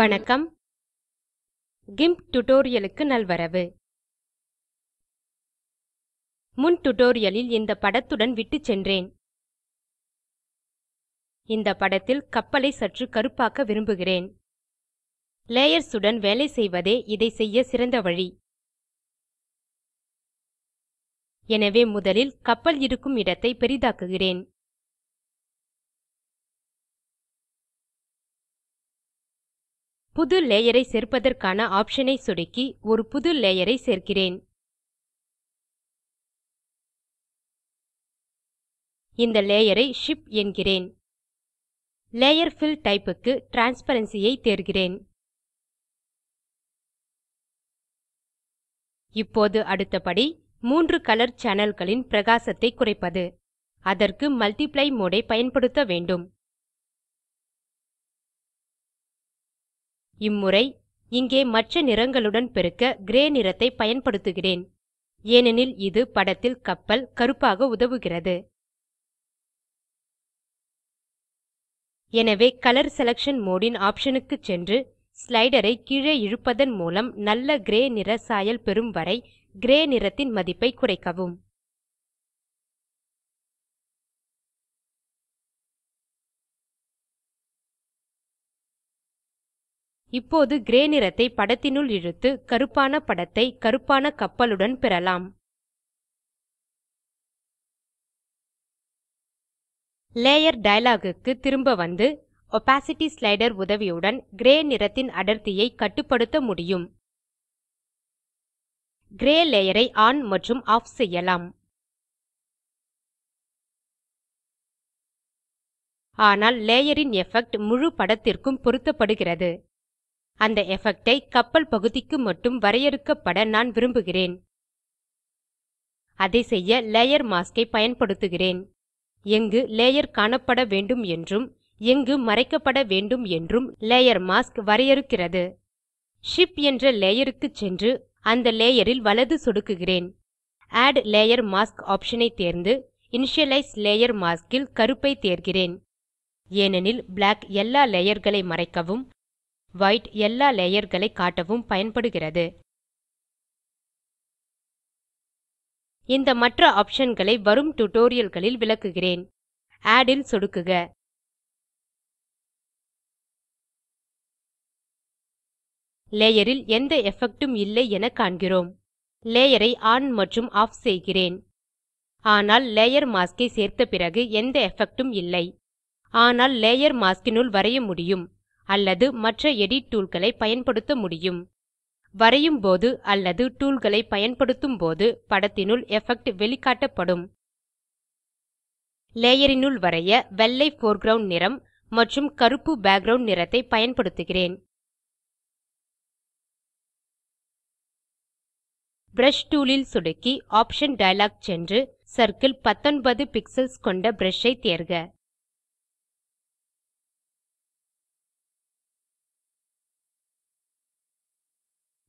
வணக்கம். கிம்ப் டியூட்டோரியலுக்கு நல்வரவு. முன் டியூட்டோரியலில் இந்த படத்துடன் விட்டுச் சென்றேன். இந்த படத்தில் கப்பலை சற்று கருப்பாக்க விரும்புகிறேன். லேயர்ஸ் உடன் வேலை செய்வதே இதை செய்ய சிறந்த வழி. எனவே முதலில் கப்பல் இருக்கும் இடத்தை பெரிதாக்குகிறேன். புது லேயரை சேர்ப்பதற்கான ஆப்ஷன் ஐ சொடுக்கி ஒரு புது லேயரை சேர்க்கிறேன். இந்த லேயரை ஷிப் என்கிறேன். லேயர் ஃபில் டைப் க்கு டிரான்ஸ்பரன்சி ஐ தேர்கிறேன். இப்போது அடுத்த படி 3 கலர் சேனல்களின் பிரகாசத்தை குறைப்பது. அதற்கு மல்ட்டிப்ளை மோடு ஐ பயன்படுத்த வேண்டும். இம்முறை இங்கே மற்ற நிறங்களுடன் பெருக்க கிரே நிறத்தை பயன்படுத்துகிறேன். ஏனெனில் இது படத்தில் கப்பல் கருப்பாக உதவுகிறது. எனவே கலர் செலக்ஷன் மோடு ன் ஆப்ஷன் க்கு சென்று ஸ்லைடரை கீழே இழுப்பதன் மூலம் நல்ல கிரே நிற சாயல் பெறும் வரை கிரே நிறத்தின் மதிப்பை குறைக்கவும். இப்போது கிரே நிறத்தை படத்தினுள் இழுத்து கருப்பான படத்தை கருப்பான கப்பலுடன் பெறலாம். லேயர் டயலாக் க்கு திரும்ப வந்து ஒபாசிட்டி ஸ்லைடர் உதவியுடன் கிரே நிறத்தின் அடர்த்தியை கட்டுப்படுத்த முடியும். கிரே லேயரை ஆன் மற்றும் ஆஃப் செய்யலாம். ஆனால் லேயரின் எஃபெக்ட் முழு படத்திற்கும் பொருத்தப்படுகிறது. அந்த எஃபெக்ட் ஐ கப்பல் பகுதிக்கு மட்டும் வரையறுக்கப்பட நான் விரும்புகிறேன். அதை செய்ய லேயர் மாஸ்க் ஐ பயன்படுத்துகிறேன். எங்கு லேயர் காணப்பட வேண்டும் என்றும் எங்கு மறைக்கப்பட வேண்டும் என்றும் லேயர் மாஸ்க் வரையறுக்கிறது. ஷிப் என்ற லேயர் க்கு சென்று அந்த லேயரில் வலது சொடுக்குகிறேன். ஆட் லேயர் மாஸ்க் ஆப்ஷன் ஐ தேர்ந்து இனிஷியலைஸ் லேயர் மாஸ்க் ல் கருப்பை தேர்கிறேன். ஏனெனில் பிளாக் எல்லா லேயர்களை மறைக்கவும் வைட் எல்லா லேயர்களை காட்டவும் பயன்படுகிறது. இந்த மற்ற ஆப்ஷன்களை வரும் டியூட்டோரியல்களில் விளக்குகிறேன். ஆட் ல் சொடுக்குக. லேயரில் எந்த எஃபெக்ட் உம் இல்லை என காண்கிறோம். லேயரை ஆன் மற்றும் ஆஃப் செய்கிறேன். ஆனால் லேயர் மாஸ்க் ஐ சேர்த்த பிறகு எந்த எஃபெக்ட் உம் இல்லை. ஆனால் லேயர் மாஸ்க் னுள் வரைய முடியும் அல்லது மற்ற எடிட் டூல்களை பயன்படுத்த முடியும். வரையும் போது அல்லது டூல்களை பயன்படுத்தும் போது படத்தினுள் எஃபெக்ட் வெளிக்காட்டப்படும். லேயரினுள் வரைய வெள்ளை போர்க்ரவுண்ட் நிறம் மற்றும் கருப்பு பேக்கிரவுண்ட் நிறத்தை பயன்படுத்துகிறேன். பிரஷ் டூல் ல் சொடுக்கி ஆப்ஷன் டயலாக் சென்று சர்க்கிள் 19 பிக்ஸல்ஸ் கொண்ட பிரஷ் ஐ தேர்க.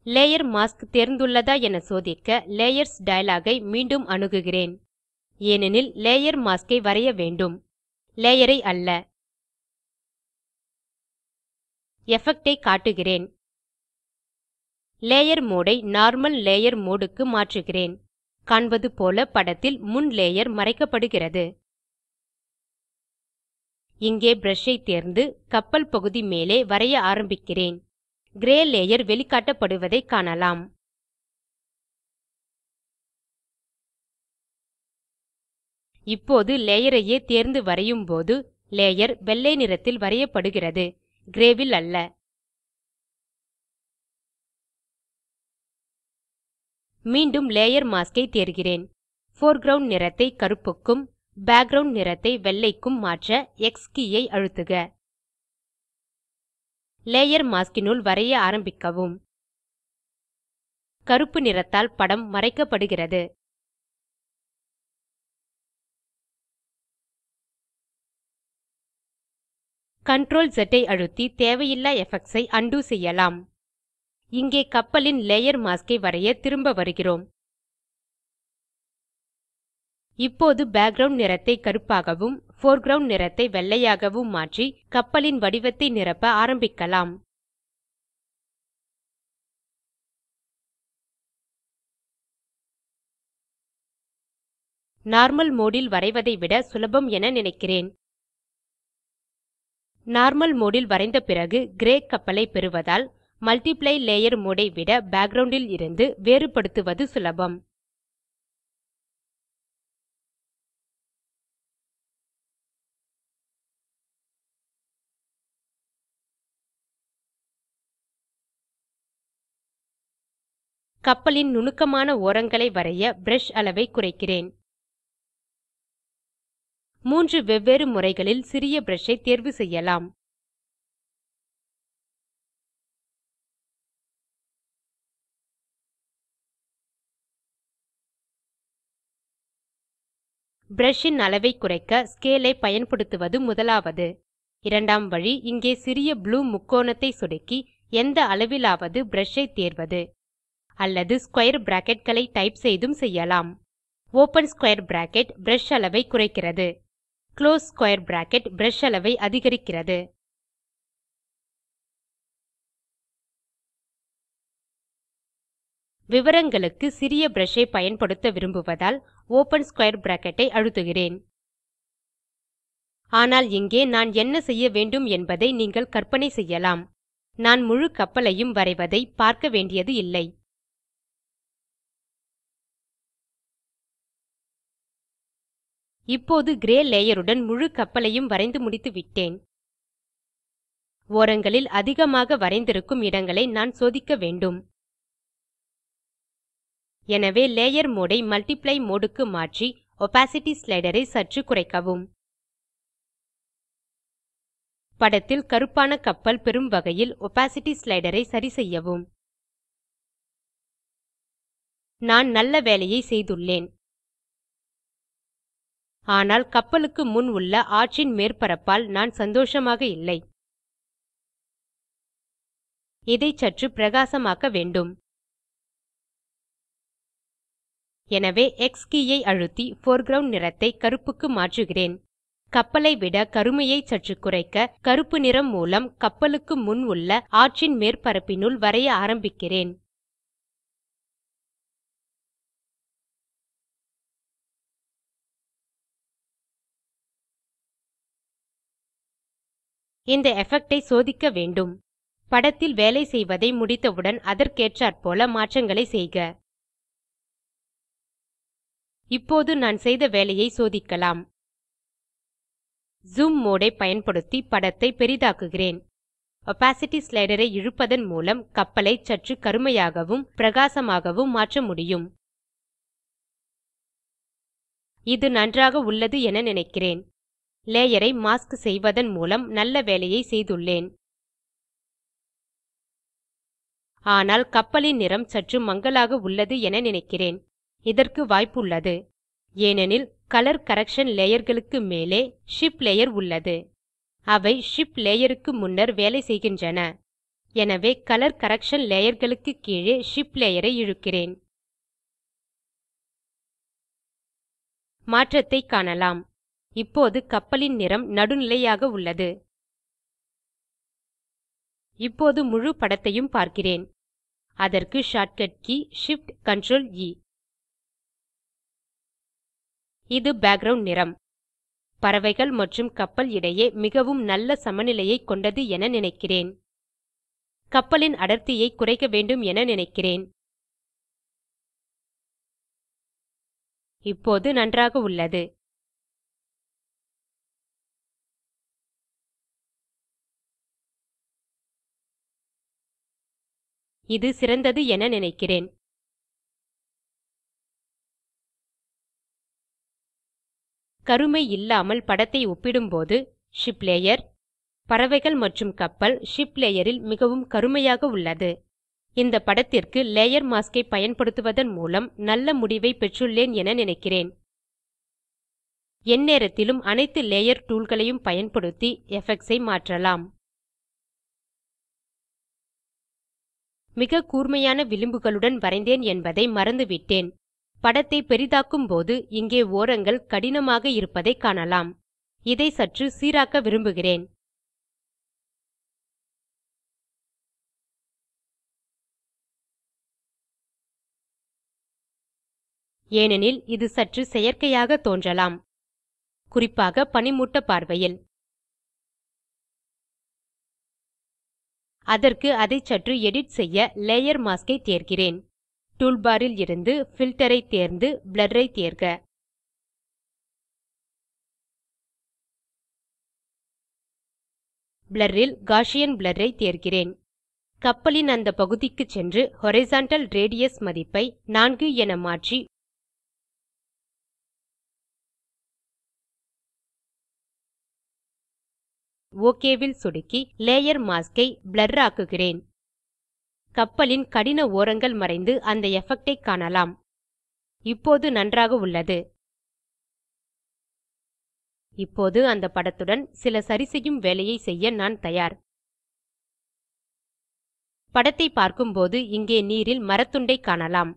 லேயர் மாஸ்க் தேர்ந்துள்ளதா என சோதிக்க லேயர்ஸ் டயலாக் ஐ மீண்டும் அணுகுகிறேன். ஏனெனில் லேயர் மாஸ்க் ஐ வரைய வேண்டும். லேயர் ஐ அல்ல. எஃபெக்ட் ஐ காட்டுகிறேன். லேயர் மோடு ஐ நார்மல் லேயர் மோடு க்கு மாற்றுகிறேன். காண்பது போல படத்தில் முன் லேயர் மறைக்கப்படுகிறது. இங்கே பிரஷ் ஐ தேர்ந்து கப்பல் பகுதி மேலே வரைய ஆரம்பிக்கிறேன். கிரே லேயர் வெளிக்காட்டப்படுவதை காணலாம். இப்போது லேயர் ஐயே தேர்ந்து வரையும் போது லேயர் வெள்ளை நிறத்தில் வரையப்படுகிறது. கிரே ல் அல்ல. மீண்டும் லேயர் மாஸ்க் ஐ தேர்கிறேன். போர்க்ரவுண்ட் நிறத்தை கருப்புக்கும் பேக்கிரவுண்ட் நிறத்தை வெள்ளைக்கும் மாற்ற எக்ஸ் கே ஐ அழுத்துக. லேயர் மாஸ்க் னுள் வரைய ஆரம்பிக்கவும். கருப்பு நிறத்தால் படம் மறைக்கப்படுகிறது. Ctrl Z ஐ அழுத்தி தேவையில்லா எஃபெக்ட்ஸ் ஐ உண்டோ செய்யலாம். இங்கே கப்பலின் லேயர் மாஸ்க் ஐ வரைய திரும்ப வருகிறோம். இப்போது பேக்கிரவுண்ட் நிறத்தை கருப்பாகவும் போர்க்ரவுண்ட் நிறத்தை வெள்ளையாகவும் மாற்றி கப்பலின் வடிவத்தை நிரப்ப ஆரம்பிக்கலாம். நார்மல் மோடு ல் வரைவதை விட சுலபம் என நினைக்கிறேன். நார்மல் மோடு ல் வரைந்த பிறகு கிரே கப்பலை பெறுவதால் மல்ட்டிப்ளை லேயர் மோடு ஐ விட பேக்கிரவுண்ட் ல் இருந்து வேறுபடுத்துவது சுலபம். கப்பலின் நுணுக்கமான ஓரங்களை வரைய பிரஷ் அளவை குறைக்கிறேன். 3 வெவ்வேறு முறைகளில் சிறிய பிரஷ் ஐ தேர்வு செய்யலாம். பிரஷ் ன் அளவை குறைக்க ஸ்கேல் ஐ பயன்படுத்துவது முதலாவது. இரண்டாம் வழி இங்கே சிறிய ப்ளூ முக்கோணத்தை சொடுக்கி எந்த அளவிலாவது பிரஷ் ஐ தேர்வது. அல்லது ஸ்க்வேர் பிராக்கெட் களை டைப் செய்தும் செய்யலாம். ஓப்பன் ஸ்க்வேர் பிராக்கெட் பிரஷ் அளவை குறைக்கிறது. குளோஸ் ஸ்க்வேர் பிராக்கெட் பிரஷ் அளவை அதிகரிக்கிறது. விவரங்களுக்கு சிறிய பிரஷ் ஐ பயன்படுத்த விரும்புவதால் ஓப்பன் ஸ்க்வேர் பிராக்கெட் ஐ அழுத்துகிறேன். ஆனால் இங்கே நான் என்ன செய்ய வேண்டும் என்பதை நீங்கள் கற்பனை செய்யலாம். நான் முழு கப்பலையும் வரைவதை பார்க்க வேண்டியது இல்லை. இப்போது கிரே லேயர் உடன் முழு கப்பலையும் வரைந்து முடித்து விட்டேன். ஓரங்களில் அதிகமாக வரைந்திருக்கும் இடங்களை நான் சோதிக்க வேண்டும். எனவே லேயர் மோடு ஐ மல்ட்டிப்ளை மோடு க்கு மாற்றி ஒபாசிட்டி ஸ்லைடர் ஐ சற்று குறைக்கவும். படத்தில் கருப்பான கப்பல் பெறும் வகையில் ஒபாசிட்டி ஸ்லைடர் ஐ சரிசெய்யவும். நான் நல்ல வேலையை செய்துள்ளேன். ஆனால் கப்பலுக்கு முன் உள்ள ஆர்ச்சின் மேற்பரப்பால் நான் சந்தோஷமாக இல்லை. இதை சற்று பிரகாசமாக்க வேண்டும். எனவே எக்ஸ் கே ஐ அழுத்தி போர்க்ரவுண்ட் நிறத்தை கருப்புக்கு மாற்றுகிறேன். கப்பலை விட கருமையை சற்று குறைக்க கருப்பு நிறம் மூலம் கப்பலுக்கு முன் உள்ள ஆர்ச்சின் மேற்பரப்பினுள் வரைய ஆரம்பிக்கிறேன். இந்த எஃபெக்ட் ஐ சோதிக்க வேண்டும். படத்தில் வேலை செய்வதை முடித்தவுடன் அதற்கேற்றாற்போல மாற்றங்களை செய்க. இப்போது நான் செய்த வேலையை சோதிக்கலாம். ஜூம் மோடு ஐ பயன்படுத்தி படத்தை பெரிதாக்குகிறேன். ஒபாசிட்டி ஸ்லைடர் ஐ இழுப்பதன் மூலம் கப்பலை சற்று கருமையாகவும் பிரகாசமாகவும் மாற்ற முடியும். இது நன்றாக உள்ளது என நினைக்கிறேன். லேயர் ஐ மாஸ்க் செய்வதன் மூலம் நல்ல வேலையை செய்துள்ளேன். ஆனால் கப்பலின் நிறம் சற்று மங்கலாக உள்ளது என நினைக்கிறேன். இதற்கு வாய்ப்புள்ளது. ஏனெனில் கலர் கரக்ஷன் லேயர்களுக்கு மேலே ஷிப் லேயர் உள்ளது. அவை ஷிப் லேயர் க்கு முன்னர் வேலை செய்கின்றன. எனவே கலர் கரக்ஷன் லேயர்களுக்கு கீழே ஷிப் லேயர் ஐ இழுக்கிறேன். மாற்றத்தை காணலாம். இப்போது கப்பலின் நிறம் நடுநிலையாக உள்ளது. இப்போது முழு படத்தையும் பார்க்கிறேன். அதற்கு shortcut K Shift Ctrl E. இது பேக்கிரவுண்ட் நிறம். பறவைகள் மற்றும் கப்பல் இடையே மிகவும் நல்ல சமநிலையை கொண்டது என நினைக்கிறேன். கப்பலின் அடர்த்தியை குறைக்க வேண்டும் என நினைக்கிறேன். இப்போது நன்றாக உள்ளது. இது சிறந்தது என நினைக்கிறேன். கருமை இல்லாமல் படத்தை ஒப்பிடும்போது ஷிப் லேயர், பறவைகள் மற்றும் கப்பல் ஷிப் லேயர் ல் மிகவும் கருமையாக உள்ளது. இந்த படத்திற்கு லேயர் மாஸ்க் ஐ பயன்படுத்துவதன் மூலம் நல்ல முடிவை பெற்றுள்ளேன் என நினைக்கிறேன். எந்நேரத்திலும் அனைத்து லேயர் டூல் களையும் பயன்படுத்தி எஃபெக்ட்ஸ் ஐ மாற்றலாம். மிக கூர்மையான விளிம்புகளுடன் வரைந்தேன் என்பதை மறந்துவிட்டேன். படத்தை பெரிதாக்கும் போது இங்கே ஓரங்கள் கடினமாக இருப்பதை காணலாம். இதை சற்று சீராக்க விரும்புகிறேன். ஏனெனில் இது சற்று செயற்கையாக தோன்றலாம், குறிப்பாக பனிமூட்ட பார்வையில். அதற்கு அதை சற்று எடிட் செய்ய லேயர் மாஸ்க் ஐ தேர்கிறேன். டூல்பார் ல் இருந்து பில்ட்டர் ஐ தேர்ந்து பிளர் ஐ தேர்க. பிளர் ல் காஷியன் பிளர் ஐ தேர்கிறேன். கப்பலின் அந்த பகுதிக்கு சென்று ஹாரிசன்டல் ரேடியஸ் மதிப்பை 4 என மாற்றி ஒக் ல் சொடுக்கி லேயர் மாஸ்க் ஐ பிளர் ஆக்குகிறேன். கப்பலின் கடின ஓரங்கள் மறைந்து அந்த எஃபெக்ட் ஐ காணலாம். இப்போது நன்றாக உள்ளது. இப்போது அந்த படத்துடன் சில சரிசெய்யும் வேலையை செய்ய நான் தயார். படத்தை பார்க்கும்போது இங்கே நீரில் மரத்துண்டை காணலாம்.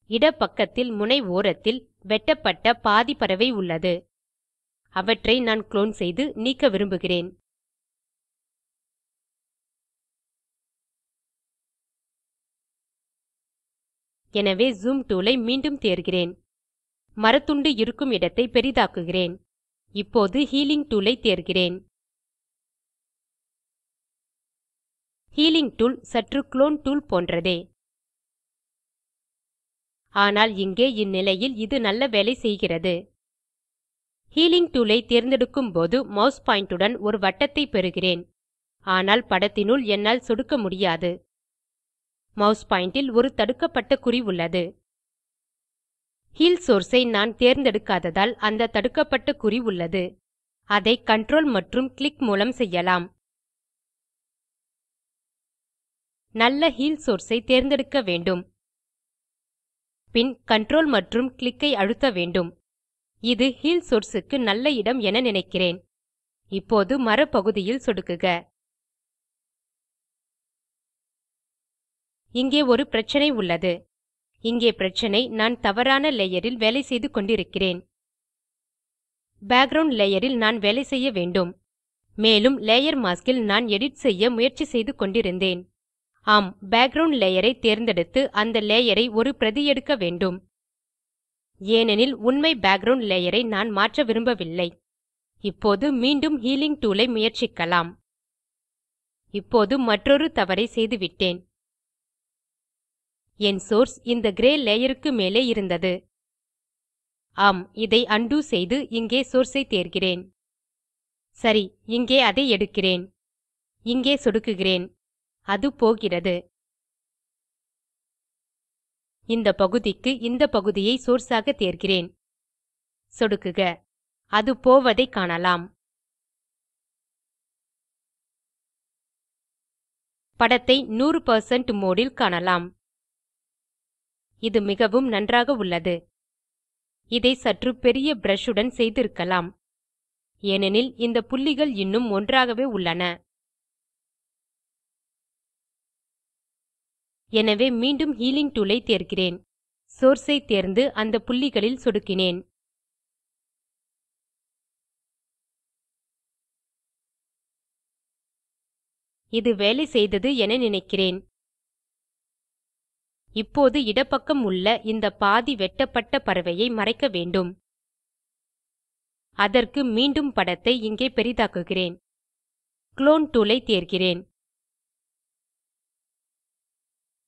இடப்பக்கத்தில் முனை ஓரத்தில் வெட்டப்பட்ட பாதி பறவை உள்ளது. அவற்றை நான் குளோன் செய்து நீக்க விரும்புகிறேன். எனவே ஜூம் டூல் ஐ மீண்டும் தேர்கிறேன். மரத்துண்டு இருக்கும் இடத்தை பெரிதாக்குகிறேன். இப்போது ஹீலிங் டூல் ஐ தேர்கிறேன். ஹீலிங் டூல் சற்று குளோன் டூல் போன்றதே. ஆனால் இங்கே இந்நிலையில் இது நல்ல வேலை செய்கிறது. ஹீலிங் டூல் ஐ தேர்ந்தெடுக்கும் போது மாஸ் பாயிண்டருடன் ஒரு வட்டத்தை பெறுகிறேன். ஆனால் படத்தினுள் என்னால் சொடுக்க முடியாது. மாஸ் பாயிண்ட் ல் ஒரு தடுக்கப்பட்ட குறி உள்ளது. ஹீல் சோர்ஸ் ஐ நான் தேர்ந்தெடுக்காததால் அந்த தடுக்கப்பட்ட குறி உள்ளது. அதை கன்ட்ரோல் மற்றும் கிளிக் மூலம் செய்யலாம். நல்ல ஹீல் சோர்ஸ் ஐ தேர்ந்தெடுக்க வேண்டும். பின் கன்ட்ரோல் மற்றும் கிளிக் ஐ அழுத்த வேண்டும். இது ஹீல் சோர்ஸ் க்கு நல்ல இடம் என நினைக்கிறேன். இப்போது மரப்பகுதியில் சொடுக்குக. இங்கே ஒரு பிரச்சனை உள்ளது. இங்கே பிரச்சனை நான் தவறான லேயர் ல் வேலை செய்து கொண்டிருக்கிறேன். பேக்கிரவுண்ட் லேயர் ல் நான் வேலை செய்ய வேண்டும். மேலும் லேயர் மாஸ்க் ல் நான் எடிட் செய்ய முயற்சி செய்து கொண்டிருந்தேன். ஆம், பேக்கிரவுண்ட் லேயர் ஐ தேர்ந்தெடுத்து அந்த லேயர் ஐ ஒரு பிரதி எடுக்க வேண்டும். ஏனெனில் உண்மை பேக்கிரவுண்ட் லேயர் ஐ நான் மாற்ற விரும்பவில்லை. இப்போது மீண்டும் ஹீலிங் டூல் ஐ முயற்சிக்கலாம். இப்போது மற்றொரு தவறை செய்துவிட்டேன். என் சோர்ஸ் இந்த கிரே லேயர் க்கு மேலே இருந்தது. ஆம், இதை உண்டோ செய்து இங்கே சோர்ஸ் ஐ தேர்கிறேன். சரி, இங்கே அதை எடுக்கிறேன். இங்கே சொடுக்குகிறேன். அது போகிறது. இந்த பகுதிக்கு இந்த பகுதியை சோர்ஸ் ஆக தேர்கிறேன். சொடுக்குக. அது போவதை காணலாம். படத்தை 100% மோடு ல் காணலாம். இது மிகவும் நன்றாக உள்ளது. இதை சற்று பெரிய பிரஷ் உடன் செய்திருக்கலாம். ஏனெனில் இந்த புள்ளிகள் இன்னும் ஒன்றாகவே உள்ளன. எனவே மீண்டும் ஹீலிங் டூல் ஐ தேர்கிறேன். சோர்ஸ் ஐ தேர்ந்து அந்த புள்ளிகளில் சொடுக்கினேன். இது வேலை செய்தது என நினைக்கிறேன். இப்போது இடப்பக்கம் உள்ள இந்த பாதி வெட்டப்பட்ட பறவையை மறைக்க வேண்டும். அதற்கு மீண்டும் படத்தை இங்கே பெரிதாக்குகிறேன். குளோன் டூல் ஐ தேர்கிறேன்.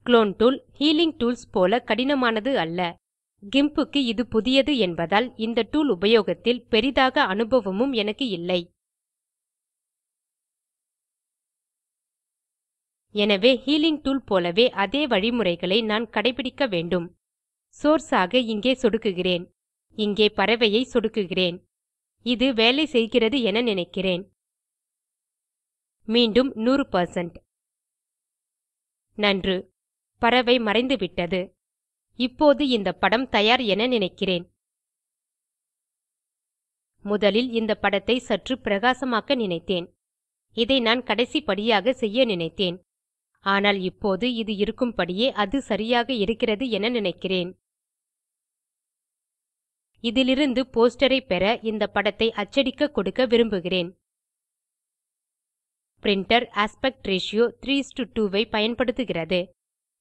குளோன் டூல் ஹீலிங் டூல்ஸ் போல கடினமானது அல்ல. கிம்ப் க்கு இது புதியது என்பதால் இந்த டூல் உபயோகத்தில் பெரிதாக அனுபவமும் எனக்கு இல்லை. எனவே ஹீலிங் டூல் போலவே அதே வழிமுறைகளை நான் கடைபிடிக்க வேண்டும். சோர்ஸ் ஆக இங்கே சொடுக்குகிறேன். இங்கே பறவையை சொடுக்குகிறேன். இது வேலை செய்கிறது என நினைக்கிறேன். மீண்டும் 100%. நன்று. பறவை மறைந்துவிட்டது. இப்போது இந்த படம் தயார் என நினைக்கிறேன். முதலில் இந்த படத்தை சற்று பிரகாசமாக்க நினைத்தேன். இதை நான் கடைசி படியாக செய்ய நினைத்தேன். ஆனால் இப்போது இது இருக்கும்படியே அது சரியாக இருக்கிறது என நினைக்கிறேன். இதிலிருந்து போஸ்டர் ஐ பெற இந்த படத்தை அச்சடிக்க கொடுக்க விரும்புகிறேன். பிரின்டர் ஆஸ்பெக்ட் ரேஷியோ 3:2 ஐ பயன்படுத்துகிறது.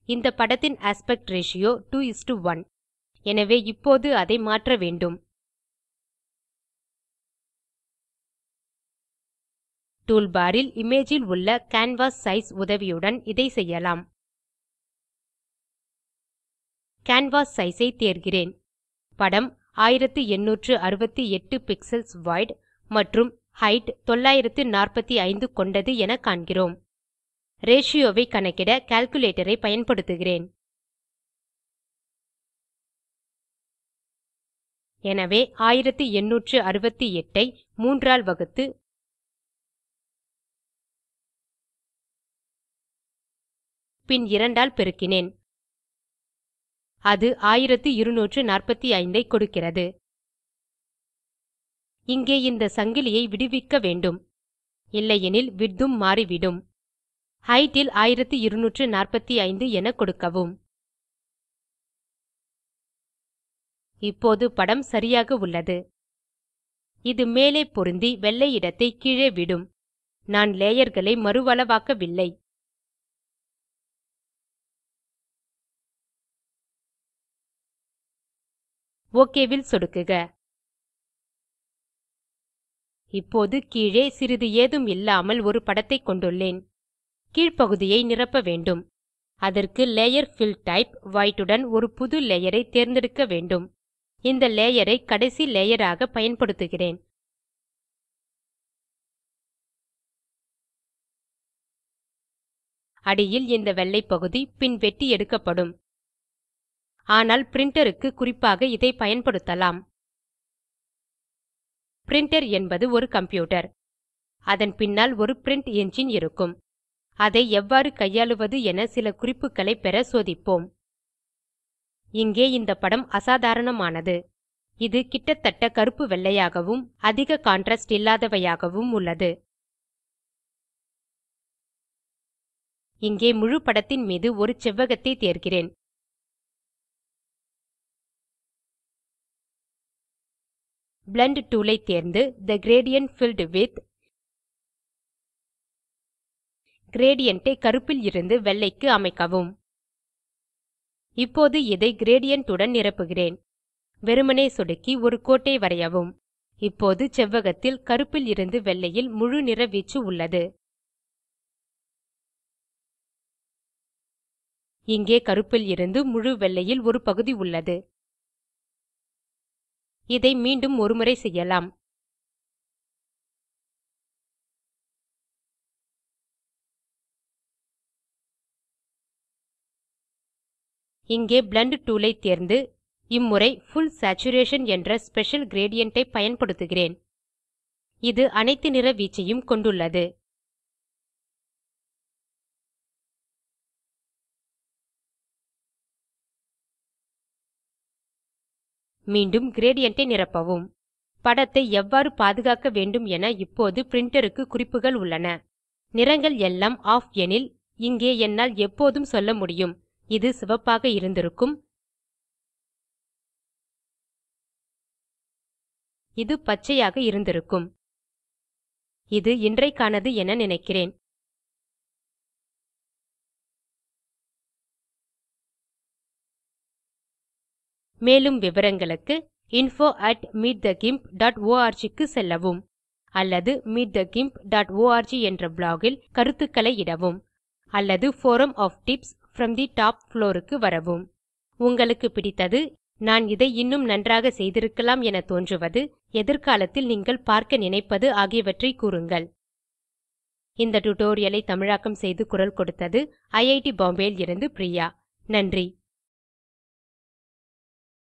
இந்த படத்தின் ஆஸ்பெக்ட் ரேஷியோ 2:1. எனவே இப்போது அதை மாற்ற வேண்டும். டூல்பார் ல் இமேஜ் ல் உள்ள கேன்வாஸ் சைஸ் உதவியுடன் இதை செய்யலாம். கேன்வாஸ் சைஸ் ஐ தேர்கிறேன். படம் 1868 பிக்ஸல்ஸ் வைட் மற்றும் ஹெய்ட் 945 கொண்டது என காண்கிறோம். ரேஷியோ ஐ கணக்கிட கால்குலேட்டர் ஐ பயன்படுத்துகிறேன். எனவே 1868 ஐ 3 ஆல் வகுத்து பின் 2 ஆல் பெருக்கினேன். அது 1245 ஐ கொடுக்கிறது. இங்கே இந்த சங்கிலியை விடுவிக்க வேண்டும். இல்லையெனில் விட்த் உம் மாறிவிடும். ஹெய்ட் ல் 1245 என கொடுக்கவும். இப்போது படம் சரியாக உள்ளது. இது மேலே பொருந்தி வெள்ளை இடத்தை கீழே விடும். நான் லேயர்களை மறுஅளவாக்கவில்லை. ஒக் ல் சொடுக்குக. இப்போது கீழே சிறிது ஏதும் இல்லாமல் ஒரு படத்தை கொண்டுள்ளேன். கீழ்ப்பகுதியை நிரப்ப வேண்டும். அதற்கு லேயர் பில் டைப் வைட் உடன் ஒரு புது லேயர் ஐ தேர்ந்தெடுக்க வேண்டும். இந்த லேயர் ஐ கடைசி லேயர் ஆக பயன்படுத்துகிறேன். அடியில் இந்த வெள்ளை பகுதி பின் வெட்டி எடுக்கப்படும். ஆனால் பிரின்டர் க்கு குறிப்பாக இதை பயன்படுத்தலாம். பிரின்டர் என்பது ஒரு கம்ப்யூட்டர். அதன் பின்னால் ஒரு பிரின்ட் என்ஜின் இருக்கும். அதை எவ்வாறு கையாளுவது என சில குறிப்புகளை பெற சோதிப்போம். இங்கே இந்த படம் அசாதாரணமானது. இது கிட்டத்தட்ட கருப்பு வெள்ளையாகவும் அதிக கான்ட்ராஸ்ட் இல்லாதவையாகவும் உள்ளது. இங்கே முழு படத்தின் மீது ஒரு செவ்வகத்தை தேர்கிறேன். பிளெண்ட் டூல் ஐ தேர்ந்து தே கிரேடியன்ட் ஃபில்ட் வித் கிரேடியன்ட் ஐ கருப்பில் இருந்து வெள்ளைக்கு அமைக்கவும். இப்போது இதை கிரேடியன்ட் உடன் நிரப்புகிறேன். வெறுமனே சொடுக்கி ஒரு கோட்டை வரையவும். இப்போது செவ்வகத்தில் கருப்பில் இருந்து வெள்ளையில் முழு நிற வீச்சு உள்ளது. இங்கே கருப்பில் இருந்து முழு வெள்ளையில் ஒரு பகுதி உள்ளது. இதை மீண்டும் ஒருமுறை செய்யலாம். இங்கே பிளெண்ட் டூல் ஐ தேர்ந்து இம்முறை புல் சேச்சுரேஷன் என்ற ஸ்பெஷல் கிரேடியன்ட் ஐ பயன்படுத்துகிறேன். இது அனைத்து நிற வீச்சையும் கொண்டுள்ளது. மீண்டும் கிரேடியன்ட் ஐ நிரப்பவும். படத்தை எவ்வாறு பாதுகாக்க வேண்டும் என இப்போது பிரின்டர் க்கு குறிப்புகள் உள்ளன. நிறங்கள் எல்லாம் ஆஃப் எனில் இங்கே என்னால் எப்போதும் சொல்ல முடியும். இது சிவப்பாக இருந்திருக்கும். இது பச்சையாக இருந்திருக்கும். இது இன்றைக்கானது என நினைக்கிறேன். மேலும் விவரங்களுக்கு info@meetthegimp.org க்கு செல்லவும். அல்லது meetthegimp.org என்ற ப்ளாக் ல் கருத்துக்களை இடவும். அல்லது forum of tips from the top floor க்கு வரவும். உங்களுக்கு பிடித்தது, நான் இதை இன்னும் நன்றாக செய்திருக்கலாம் என தோன்றுவது, எதிர்காலத்தில் நீங்கள் பார்க்க நினைப்பது ஆகியவற்றை கூறுங்கள். இந்த டியூட்டோரியல் ஐ தமிழாக்கம் செய்து குரல் கொடுத்தது ஐஐடி பாம்பே லிருந்து பிரியா. நன்றி.